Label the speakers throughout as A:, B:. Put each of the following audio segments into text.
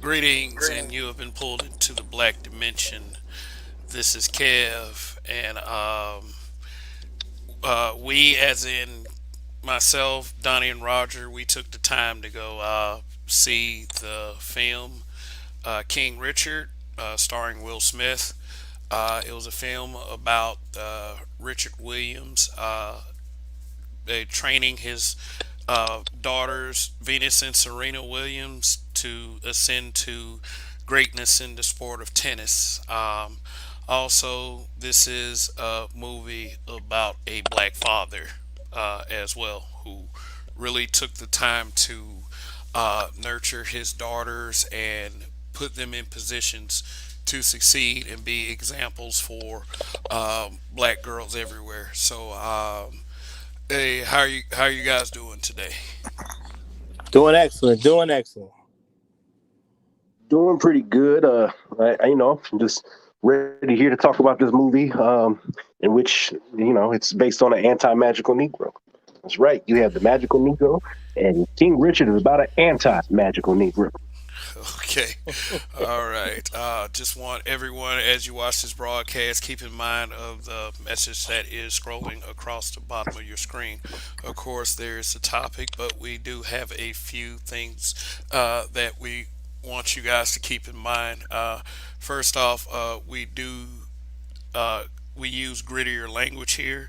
A: Greetings, and you have been pulled into the black dimension. This is Kev, and we, as in myself, Donnie, and Roger, we took the time to go see the film King Richard, starring Will Smith. It was a film about Richard Williams training his daughters, Venus and Serena Williams, to ascend to greatness in the sport of tennis. Also, this is a movie about a black father as well, who really took the time to nurture his daughters and put them in positions to succeed and be examples for black girls everywhere. So, hey, how you guys doing today?
B: Doing excellent. Doing excellent.
C: Doing pretty good. I'm just ready here to talk about this movie, in which it's based on an anti-magical Negro. That's right. You have the magical Negro, and King Richard is about an anti-magical Negro.
A: Okay, all right. Just want everyone, as you watch this broadcast, keep in mind of the message that is scrolling across the bottom of your screen. Of course, there's the topic, but we do have a few things that we want you guys to keep in mind. First off, uh, we use grittier language here,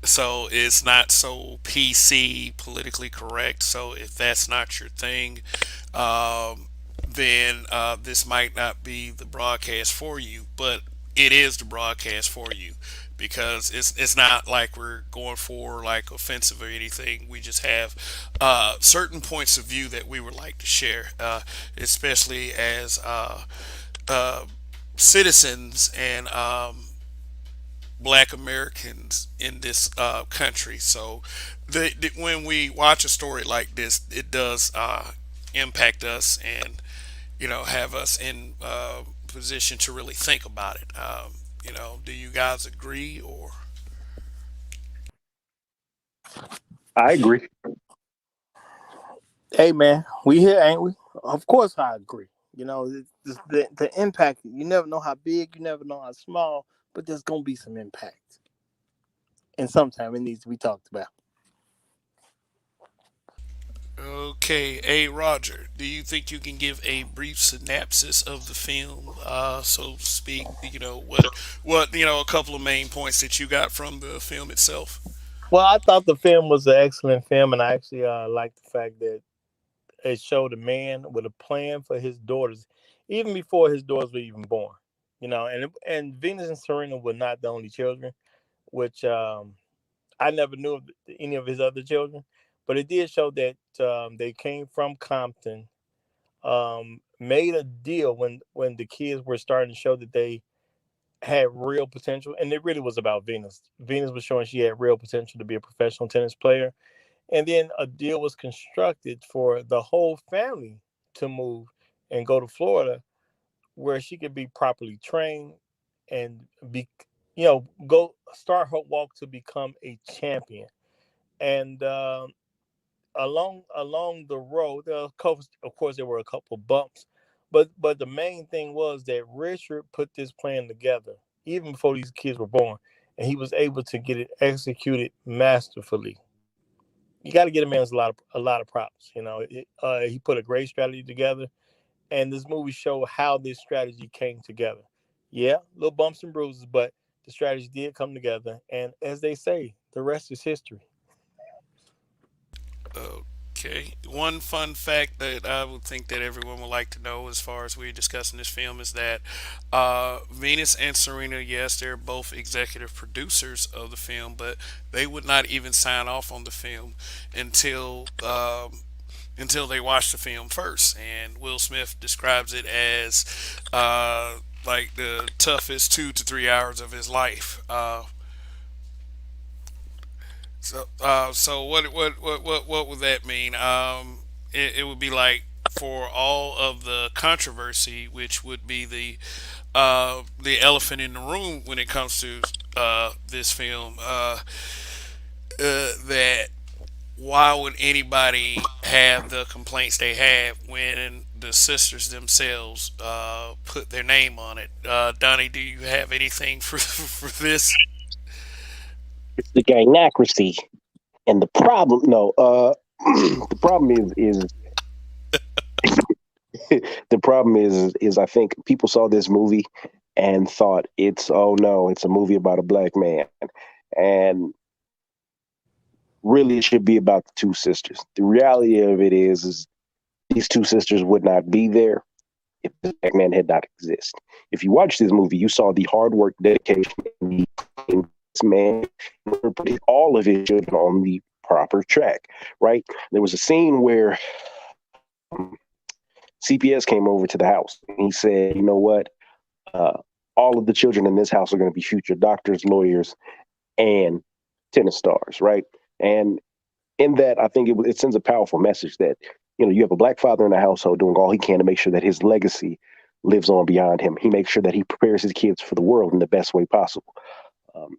A: so it's not so PC, politically correct. So if that's not your thing, then this might not be the broadcast for you. But it is the broadcast for you because it's not like we're going for like offensive or anything. We just have certain points of view that we would like to share, especially as uh, citizens and black Americans in this country. So when we watch a story like this, it does impact us and have us in position to really think about it. Do you guys agree or?
C: I agree.
B: Hey man, we here, ain't we? Of course, I agree. The impact. You never know how big, you never know how small, but there's gonna be some impact, and sometime it needs to be talked about.
A: Okay, hey Roger, do you think you can give a brief synopsis of the film, so to speak? A couple of main points that you got from the film itself.
B: Well, I thought the film was an excellent film, and I actually liked the fact that it showed a man with a plan for his daughters, even before his daughters were even born. And Venus and Serena were not the only children, which I never knew of any of his other children, but it did show that they came from Compton, made a deal when the kids were starting to show that they had real potential, and it really was about Venus. Venus was showing she had real potential to be a professional tennis player, and then a deal was constructed for the whole family to move and go to Florida, where she could be properly trained and be, go start her walk to become a champion. And along the road, of course, there were a couple bumps, but the main thing was that Richard put this plan together even before these kids were born, and he was able to get it executed masterfully. You got to get a man a lot of props. He put a great strategy together, and this movie showed how this strategy came together. Yeah, little bumps and bruises, but the strategy did come together, and as they say, the rest is history.
A: Okay. One fun fact that I would think that everyone would like to know as far as we're discussing this film is that Venus and Serena, yes, they're both executive producers of the film, but they would not even sign off on the film until until they watch the film first. And Will Smith describes it as like the toughest 2 to 3 hours of his life. So what would that mean? It would be like for all of the controversy, which would be the elephant in the room when it comes to this film. That why would anybody have the complaints they have when the sisters themselves put their name on it. Donnie, do you have anything for for this?
C: It's the gynocracy. And the problem, no, the problem is the problem is I think people saw this movie and thought it's, oh no, it's a movie about a black man, and really it should be about the two sisters. The reality of it is these two sisters would not be there if this black man had not exist. If you watch this movie, you saw the hard work, dedication, and this man putting all of his children on the proper track. Right? There was a scene where CPS came over to the house and he said, "You know what? Uh, all of the children in this house are going to be future doctors, lawyers, and tennis stars." Right? And in that, I think it sends a powerful message that you have a black father in the household doing all he can to make sure that his legacy lives on beyond him. He makes sure that he prepares his kids for the world in the best way possible.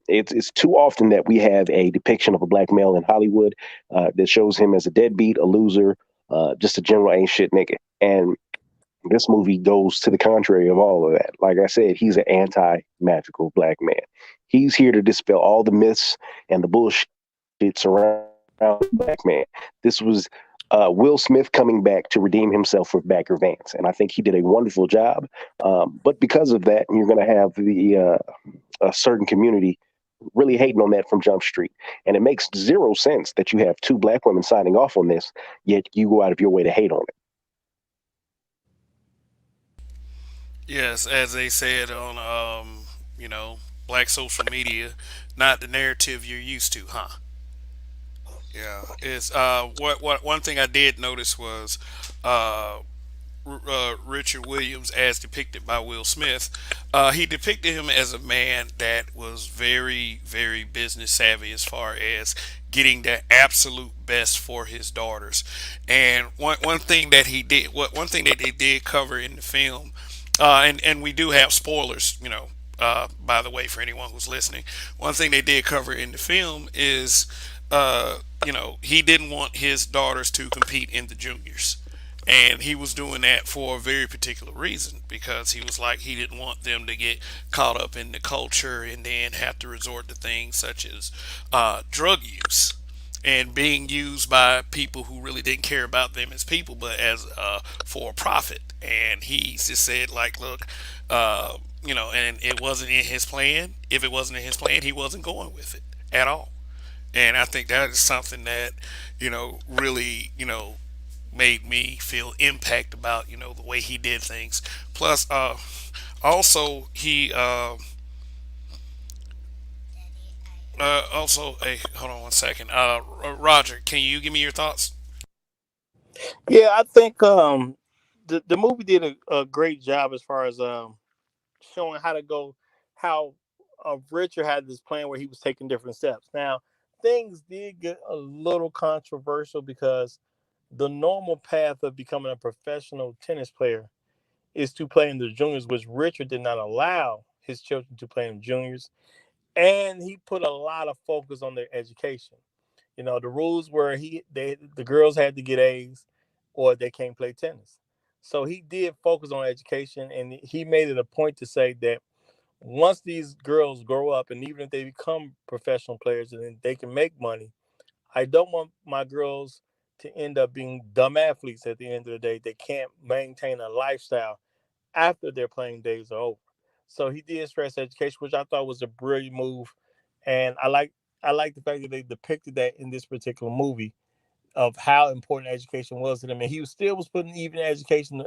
C: It's too often that we have a depiction of a black male in Hollywood that shows him as a deadbeat, a loser, just a general ain't shit nigga. And this movie goes to the contrary of all of that. Like I said, he's an anti-magical black man. He's here to dispel all the myths and the bullshit surrounding the black man. This was Will Smith coming back to redeem himself with Bagger Vance, and I think he did a wonderful job. But because of that, you're going to have a certain community really hating on that from Jump Street, and it makes zero sense that you have two black women signing off on this, yet you go out of your way to hate on it.
A: Yes, as they said on black social media, not the narrative you're used to, huh? Yeah, it's what one thing I did notice was uh, Richard Williams, as depicted by Will Smith, he depicted him as a man that was very, very business savvy as far as getting the absolute best for his daughters. And one thing that he did, one thing that they did cover in the film, and we do have spoilers, by the way, for anyone who's listening. One thing they did cover in the film is, he didn't want his daughters to compete in the juniors. And he was doing that for a very particular reason because he was like, he didn't want them to get caught up in the culture and then have to resort to things such as drug use and being used by people who really didn't care about them as people, but as for profit. And he just said, like, look, and it wasn't in his plan. If it wasn't in his plan, he wasn't going with it at all. And I think that is something that, really, made me feel impact about, the way he did things. Plus, also hey, hold on one second. Roger, can you give me your thoughts?
B: Yeah, I think the movie did a great job as far as showing how to go, how Richard had this plan where he was taking different steps. Now things did get a little controversial because the normal path of becoming a professional tennis player is to play in the juniors, which Richard did not allow his children to play in juniors, and he put a lot of focus on their education. The rules were the girls had to get A's or they can't play tennis. So he did focus on education, and he made it a point to say that once these girls grow up and even if they become professional players and they can make money, I don't want my girls to end up being dumb athletes at the end of the day. They can't maintain a lifestyle after their playing days are over. So he did stress education, which I thought was a brilliant move, and I like the fact that they depicted that in this particular movie of how important education was to them, and he still was putting even education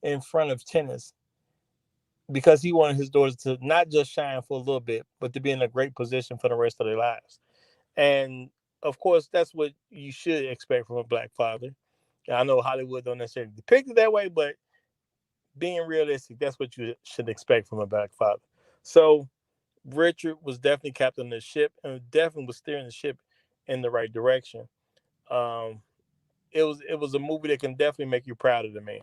B: in front of tennis because he wanted his daughters to not just shine for a little bit, but to be in a great position for the rest of their lives. And of course, that's what you should expect from a black father. I know Hollywood don't necessarily depict it that way, but being realistic, that's what you should expect from a black father. So Richard was definitely captaining the ship and definitely was steering the ship in the right direction. Um, it was a movie that can definitely make you proud of the man.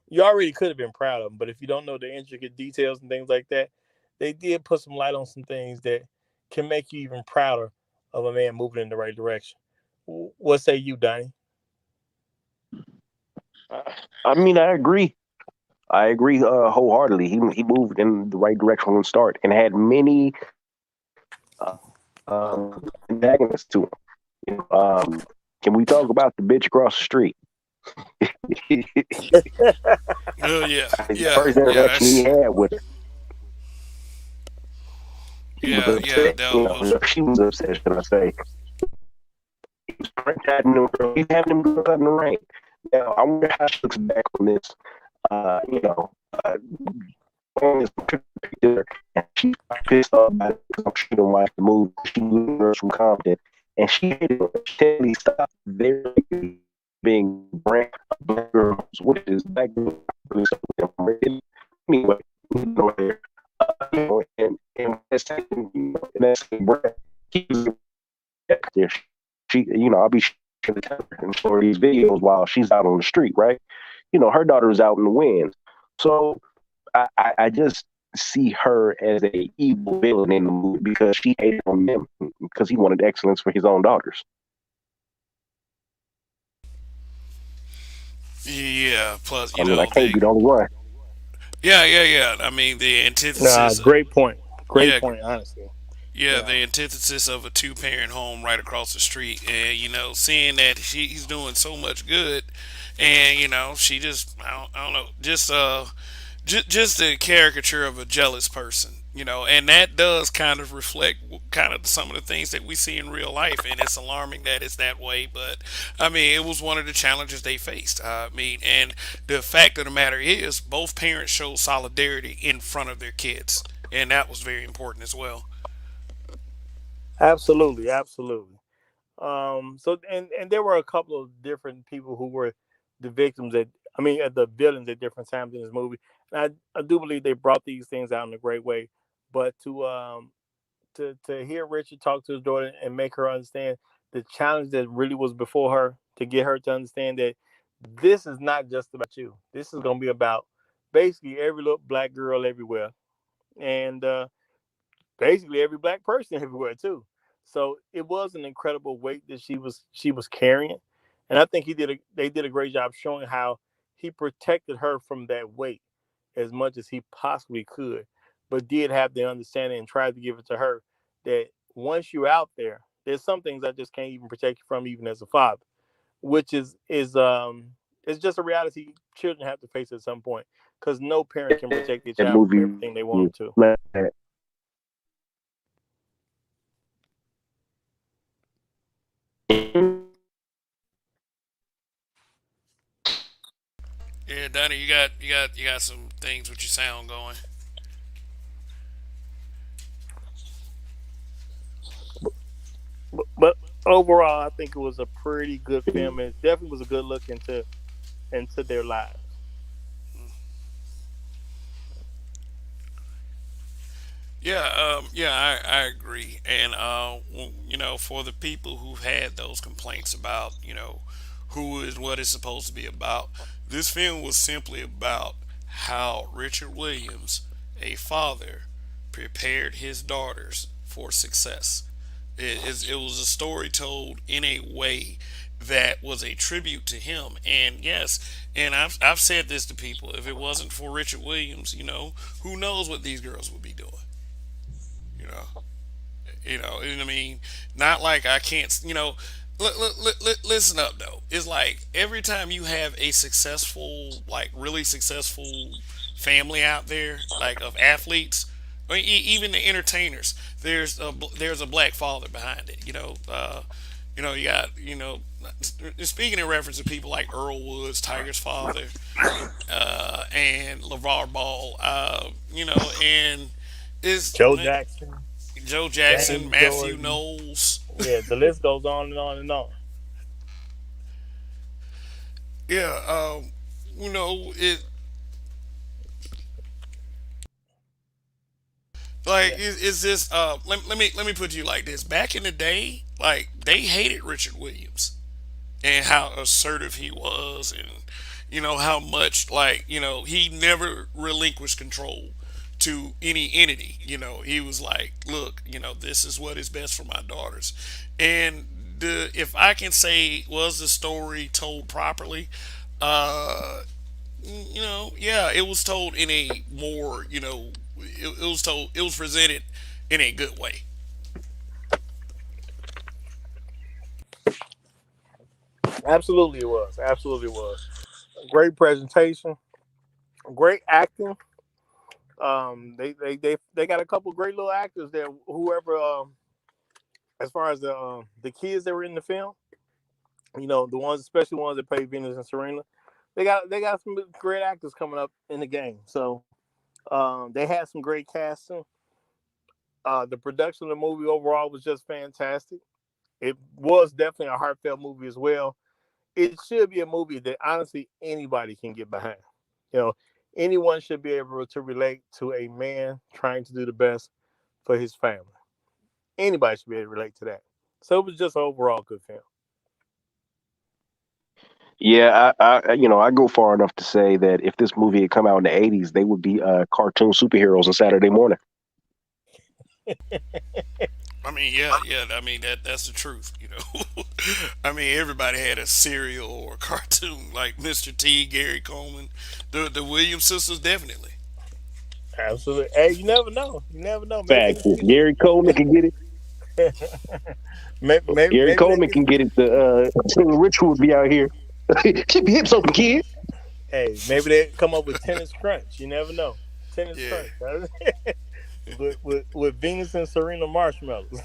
B: You already could have been proud of him, but if you don't know the intricate details and things like that, they did put some light on some things that can make you even prouder of a man moving in the right direction. What say you, Donnie?
C: Uh, I mean, I agree. I agree wholeheartedly. He moved in the right direction from the start and had many antagonists to him. Can we talk about the bitch across the street?
A: Yeah,
C: The
A: yeah,
C: first
A: yeah.
C: interaction he
A: That's
C: had with her, he was
A: yeah, yeah.
C: upset.
A: That was
C: She was upset, should I say? He was having them, he's having them girls out in the rain. Now, I wonder how she looks back on this. You know, on this picture, and she's pissed off about it because I'm sure she didn't watch the movie. She was from Compton, and she hated it. She totally stopped very being black girls, which is black girls. Anyway, there. And in that same breath, he was there. I'll be and for these videos while she's out on the street, right? Her daughter is out in the wind. So I just see her as a evil villain in the movie because she hated on him because he wanted excellence for his own daughters.
A: yeah. Plus,
C: I mean, I can't be the only one.
A: yeah, yeah, yeah. I mean, the
B: Nah,
A: antithesis.
B: great point. Great
A: Yeah,
B: point. Honestly,
A: yeah,
B: yeah,
A: the antithesis of a two-parent home right across the street, and seeing that he's doing so much good, and she just I don't know, just a caricature of a jealous person, and that does kind of reflect kind of some of the things that we see in real life, and it's alarming that it's that way. But I mean, it was one of the challenges they faced. I mean, and the fact of the matter is, both parents showed solidarity in front of their kids, and that was very important as well.
B: absolutely, absolutely. So and there were a couple of different people who were the victims at, I mean, at the villains at different times in this movie. And I do believe they brought these things out in a great way. But to hear Richard talk to his daughter and make her understand the challenge that really was before her, to get her to understand that this is not just about you. This is gonna be about basically every little black girl everywhere. And basically every black person everywhere too. So it was an incredible weight that she was carrying, and I think they did a great job showing how he protected her from that weight as much as he possibly could, but did have the understanding and tried to give it to her that once you're out there, there's some things I just can't even protect you from, even as a father, which is it's just a reality children have to face at some point because no parent can protect their
C: That
B: child from
C: movie
B: everything they want them to.
A: Yeah, Donnie, you got some things with your sound going.
B: But overall, I think it was a pretty good film, and it definitely was a good look into their lives.
A: Yeah, I agree. And for the people who've had those complaints about, who is what it's supposed to be about, this film was simply about how Richard Williams, a father, prepared his daughters for success. It was a story told in a way that was a tribute to him. And yes, and I've said this to people: if it wasn't for Richard Williams, who knows what these girls would be doing? You know, and I mean, not like I can't. Listen up though. It's like every time you have a successful, like really successful family out there, like of athletes, or even the entertainers, there's a black father behind it. You got speaking in reference to people like Earl Woods, Tiger's father, and LeVar Ball, and is
B: Joe Jackson,
A: Joe Jackson,
B: James
A: Matthew
B: Jordan,
A: Knowles.
B: yeah, the list goes on and on and on.
A: Yeah, it like
B: Yeah,
A: is this let me put you like this. Back in the day, like they hated Richard Williams and how assertive he was, and how much like he never relinquished control to any entity. He was like, look, this is what is best for my daughters. And if I can say, was the story told properly? Uh, yeah, it was told in a more, it was told, it was presented in a good way.
B: Absolutely, it was. Absolutely, it was. Great presentation, great acting. They got a couple great little actors there. Whoever, as far as the kids that were in the film, the ones, especially ones that played Venus and Serena, they got some great actors coming up in the game. So they had some great casting. The production of the movie overall was just fantastic. It was definitely a heartfelt movie as well. It should be a movie that honestly anybody can get behind. You know, anyone should be able to relate to a man trying to do the best for his family. Anybody should be able to relate to that. So it was just an overall good film.
C: Yeah, I go far enough to say that if this movie had come out in the '80s, they would be cartoon superheroes on Saturday morning.
A: I mean, yeah, yeah. I mean that's the truth. I mean, everybody had a serial or a cartoon like Mr. T, Gary Coleman, the Williams sisters, definitely.
B: Absolutely. Hey, you never know. You never know. Maybe in
C: Fact,
B: the
C: if
B: future,
C: Gary Coleman can get it. Gary
B: maybe they
C: Coleman
B: get.
C: can get it. The Ritual would be out here. Keep your hips open, kid.
B: Hey, maybe they come up with tennis crunch. You never know. Tennis
A: Yeah.
B: crunch with Venus and Serena marshmallows.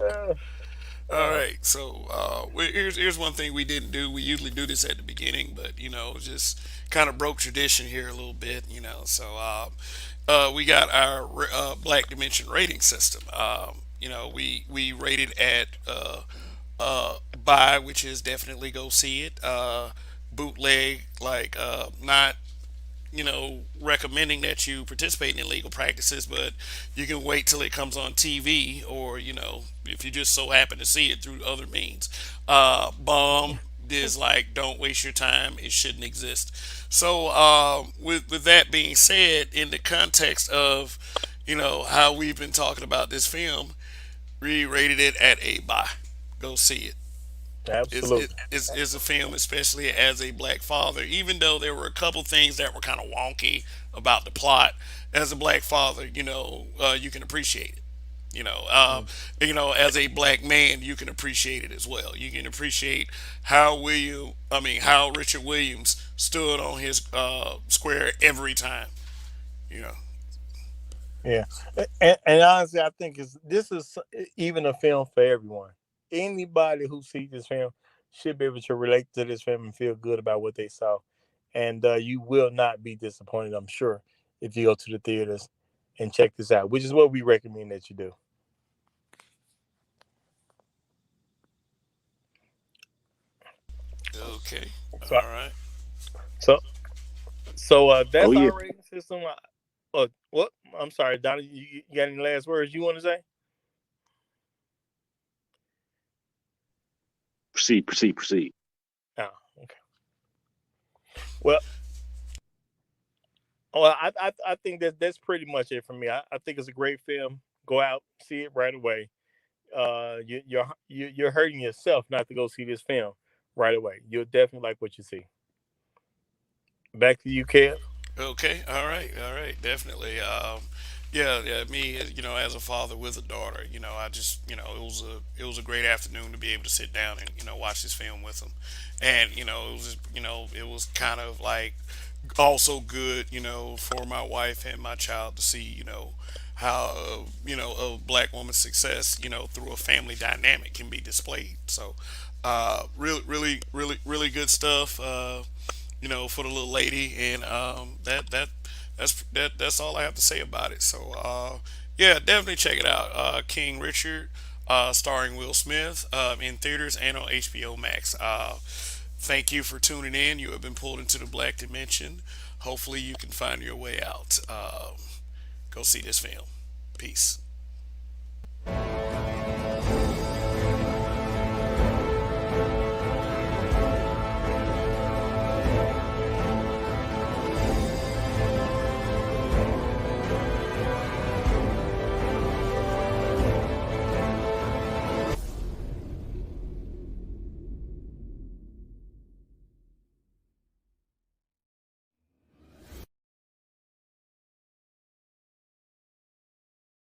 B: Uh,
A: All
B: uh,
A: right. So here's one thing we didn't do. We usually do this at the beginning, but just kind of broke tradition here a little bit. So we got our Black Dimension rating system. We rated at buy, which is definitely go see it. Bootleg, like not recommending that you participate in illegal practices, but you can wait till it comes on TV, or if you just so happen to see it through other means. Bomb is like, don't waste your time; it shouldn't exist. So, with that being said, in the context of how we've been talking about this film, we rated it at a buy. Go see it.
B: absolutely.
A: Is a film, especially as a black father. Even though there were a couple things that were kind of wonky about the plot, as a black father, you can appreciate it.
B: Mm.
A: As a black man, you can appreciate it as well. You can appreciate how Richard Williams stood on his square every time. You know.
B: Yeah, and honestly, I think this is even a film for everyone. Anybody who sees this film should be able to relate to this film and feel good about what they saw, and you will not be disappointed. I'm sure if you go to the theaters and check this out, which is what we recommend that you do.
A: Okay.
B: So,
A: All right.
B: so, so
C: Oh
B: that's
C: yeah,
B: our rating system. What? I'm sorry, Donnie. You got any last words you want to say?
C: proceed, proceed, proceed.
B: Oh, okay. Well, I think that's pretty much it for me. I think it's a great film. Go out, see it right away. You're hurting yourself not to go see this film right away. You'll definitely like what you see. Back to you, Kev.
A: Okay, all right, definitely. Yeah, yeah. Me, as a father with a daughter, I just, it was a great afternoon to be able to sit down and watch this film with them, and it was just, it was kind of like also good, for my wife and my child to see, how a black woman's success, through a family dynamic can be displayed. So, really, really, really, really good stuff. For the little lady, and that's all I have to say about it. So, yeah, definitely check it out. King Richard, starring Will Smith, in theaters and on HBO Max. Thank you for tuning in. You have been pulled into the Black Dimension. Hopefully, you can find your way out. Go see this film. Peace.